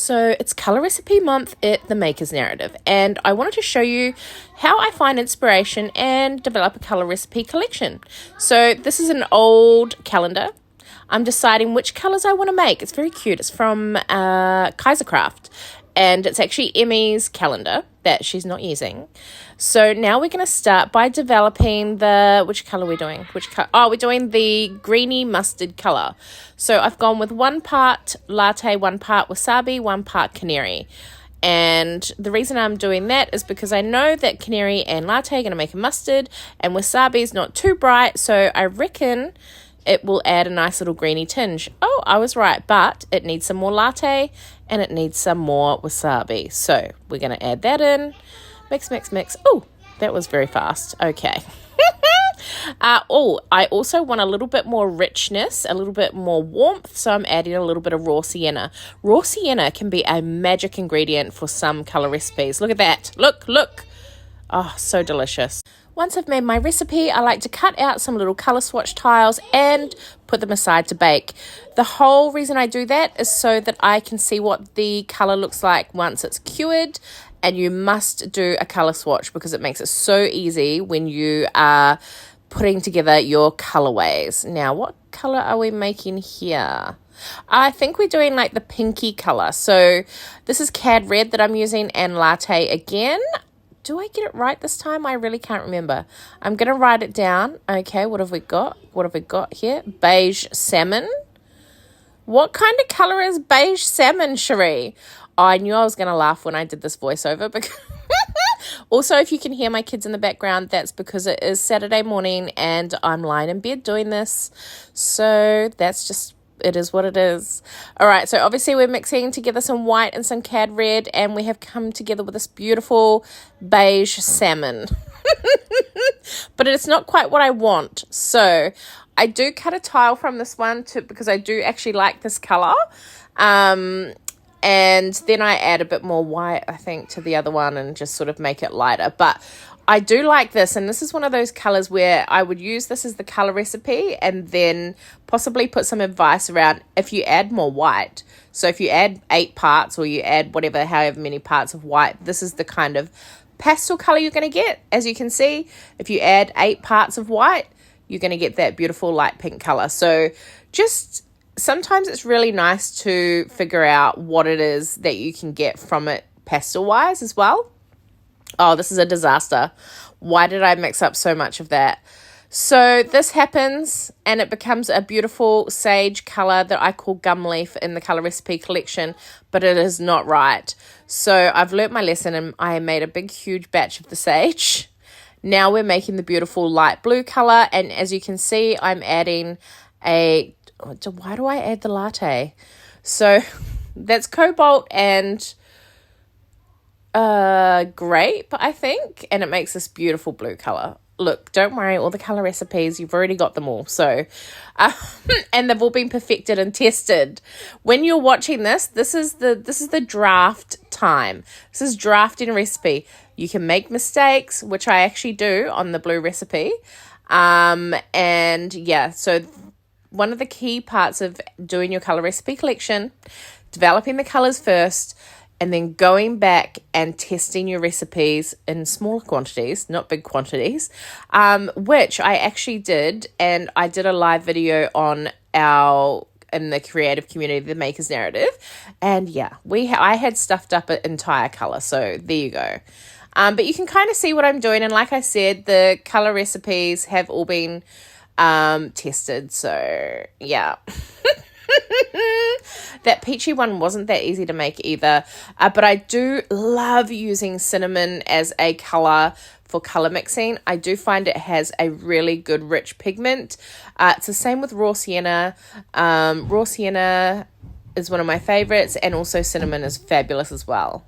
So it's Colour Recipe Month at the Maker's Narrative, and I wanted to show you how I find inspiration and develop a colour recipe collection. So this is an old calendar. I'm deciding which colours I want to make. It's very cute. It's from Kaisercraft, and it's actually Emmy's calendar that she's not using. So now we're going to start by developing which colour we're doing? We're doing the greeny mustard colour. So I've gone with 1 part latte, 1 part wasabi, 1 part canary. And the reason I'm doing that is because I know that canary and latte are going to make a mustard, and wasabi is not too bright, so I reckon it will add a nice little greeny tinge. Oh, I was right, but it needs some more latte and it needs some more wasabi. So we're going to add that in. Mix, mix, mix. Oh, that was very fast. Okay. I also want a little bit more richness, a little bit more warmth, so I'm adding a little bit of raw sienna. Raw sienna can be a magic ingredient for some colour recipes. Look at that. Look. Oh, so delicious. Once I've made my recipe, I like to cut out some little colour swatch tiles and put them aside to bake. The whole reason I do that is so that I can see what the colour looks like once it's cured, and you must do a colour swatch because it makes it so easy when you are putting together your colourways. Now, what colour are we making here? I think we're doing like the pinky colour. So this is cad red that I'm using and latte again. Do I get it right this time? I really can't remember. I'm going to write it down. Okay, what have we got? What have we got here? Beige salmon. What kind of colour is beige salmon, Cherie? Oh, I knew I was going to laugh when I did this voiceover. Because also, if you can hear my kids in the background, that's because it is Saturday morning and I'm lying in bed doing this. So that's just... it is what it is. All right, so obviously we're mixing together some white and some cad red, and we have come together with this beautiful beige salmon. But it's not quite what I want. So I do cut a tile from this one because I do actually like this color. And then I add a bit more white, I think, to the other one and just sort of make it lighter. But I do like this, and this is one of those colors where I would use this as the color recipe and then possibly put some advice around if you add more white. So if you add 8 parts or you add however many parts of white, this is the kind of pastel color you're going to get. As you can see, if you add 8 parts of white, you're going to get that beautiful light pink color. So just sometimes it's really nice to figure out what it is that you can get from it pastel wise as well. Oh, this is a disaster. Why did I mix up so much of that? So this happens and it becomes a beautiful sage colour that I call gum leaf in the colour recipe collection, but it is not right. So I've learnt my lesson and I made a big, huge batch of the sage. Now we're making the beautiful light blue colour, and as you can see, I'm adding why do I add the latte? So that's cobalt and grape, I think, and it makes this beautiful blue color. Look, don't worry, all the color recipes, you've already got them all. So and they've all been perfected and tested. When you're watching this is the draft time. This is drafting a recipe. You can make mistakes, which I actually do on the blue recipe. And yeah, so one of the key parts of doing your color recipe collection, developing the colors first, and then going back and testing your recipes in smaller quantities, not big quantities, which I actually did. And I did a live video in the creative community, the Maker's Narrative. And yeah, I had stuffed up an entire color. So there you go. But you can kind of see what I'm doing. And like I said, the color recipes have all been tested. So yeah. That peachy one wasn't that easy to make either, but I do love using cinnamon as a color for color mixing. I do find it has a really good rich pigment. It's the same with raw sienna. Raw sienna is one of my favorites, and also cinnamon is fabulous as well.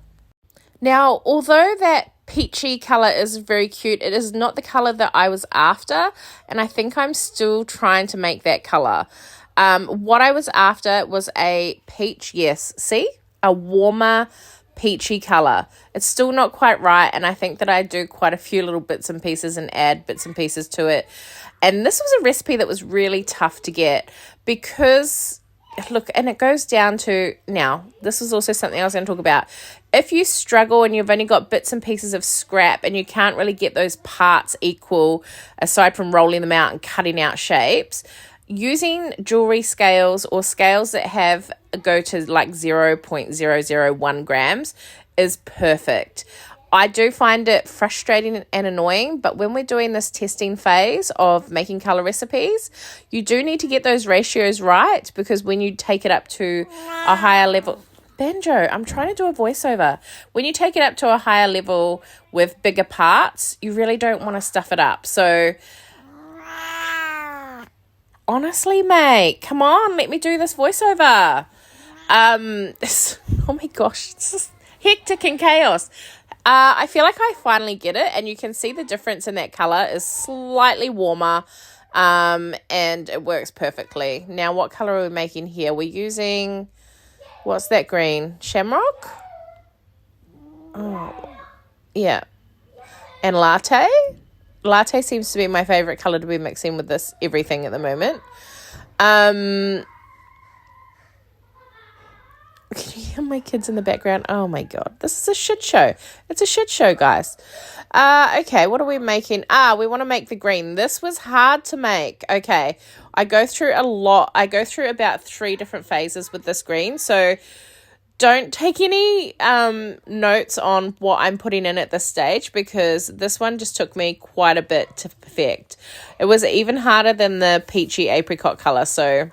Now, although that peachy color is very cute, it is not the color that I was after, and I think I'm still trying to make that color. What I was after was a peach, yes, see? A warmer peachy color. It's still not quite right, and I think that I do quite a few little bits and pieces and add bits and pieces to it. And this was a recipe that was really tough to get because look, and it goes down to, now, this is also something I was going to talk about. If you struggle and you've only got bits and pieces of scrap and you can't really get those parts equal, aside from rolling them out and cutting out shapes, using jewelry scales or scales that go to like 0.001 grams is perfect. I do find it frustrating and annoying, but when we're doing this testing phase of making color recipes, you do need to get those ratios right, because when you take it up to a higher level, Banjo, I'm trying to do a voiceover. When you take it up to a higher level with bigger parts, you really don't want to stuff it up. So honestly, mate, come on, let me do this voiceover. Oh my gosh, this is hectic and chaos. I feel like I finally get it, and you can see the difference in that color is slightly warmer, and it works perfectly. Now, what color are we making here? We're using, what's that green? Shamrock? Oh, yeah. And latte? Latte seems to be my favorite color to be mixing with this everything at the moment. Can you hear my kids in the background? Oh my God, this is a shit show. It's a shit show, guys. Okay, what are we making? We want to make the green. This was hard to make. Okay, I go through a lot. I go through about 3 different phases with this green. So don't take any notes on what I'm putting in at this stage, because this one just took me quite a bit to perfect. It was even harder than the peachy apricot color. So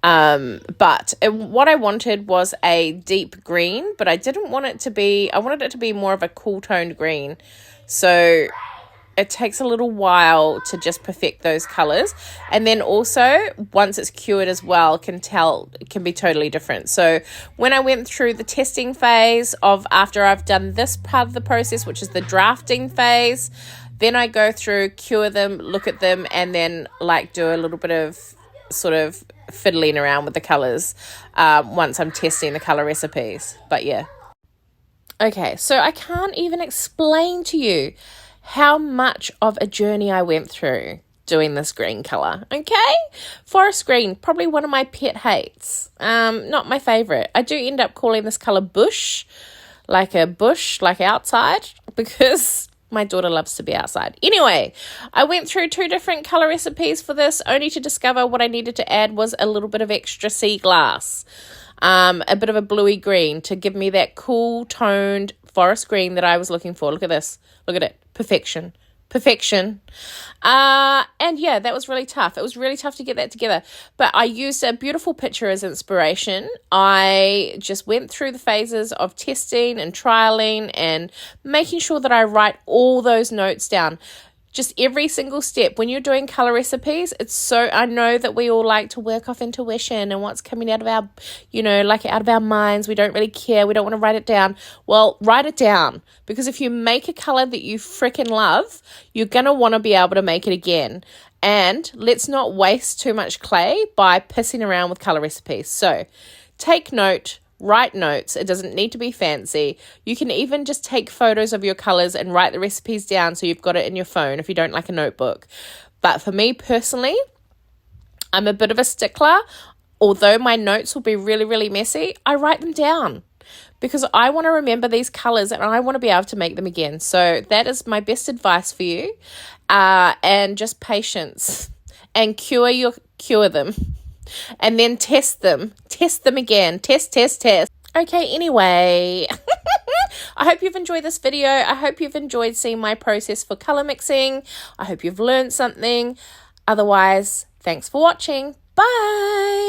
what I wanted was a deep green, but I didn't want it to be, I wanted it to be more of a cool toned green. So it takes a little while to just perfect those colors. And then also, once it's cured as well, can be totally different. So when I went through the testing phase of after I've done this part of the process, which is the drafting phase, then I go through, cure them, look at them, and then like do a little bit of sort of fiddling around with the colors once I'm testing the color recipes. But yeah. Okay, so I can't even explain to you how much of a journey I went through doing this green color. Okay, forest green, probably one of my pet hates. Not my favorite. I do end up calling this color bush, like outside, because my daughter loves to be outside. Anyway, I went through 2 different color recipes for this, only to discover what I needed to add was a little bit of extra sea glass, a bit of a bluey green to give me that cool toned forest green that I was looking for. Look at this. Look at it. Perfection. And yeah, that was really tough. It was really tough to get that together, but I used a beautiful picture as inspiration. I just went through the phases of testing and trialing and making sure that I write all those notes down. Just every single step. When you're doing color recipes, I know that we all like to work off intuition and what's coming out of our, out of our minds. We don't really care. We don't want to write it down. Well, write it down, because if you make a color that you freaking love, you're going to want to be able to make it again. And let's not waste too much clay by pissing around with color recipes. So take note. Write notes. It doesn't need to be fancy. You can even just take photos of your colors and write the recipes down so you've got it in your phone if you don't like a notebook. But for me personally, I'm a bit of a stickler. Although my notes will be really, really messy, I write them down because I want to remember these colors and I want to be able to make them again. So that is my best advice for you. And just patience and cure them. And then test them again. Test. Okay, anyway, I hope you've enjoyed this video. I hope you've enjoyed seeing my process for color mixing. I hope you've learned something. Otherwise, thanks for watching. Bye.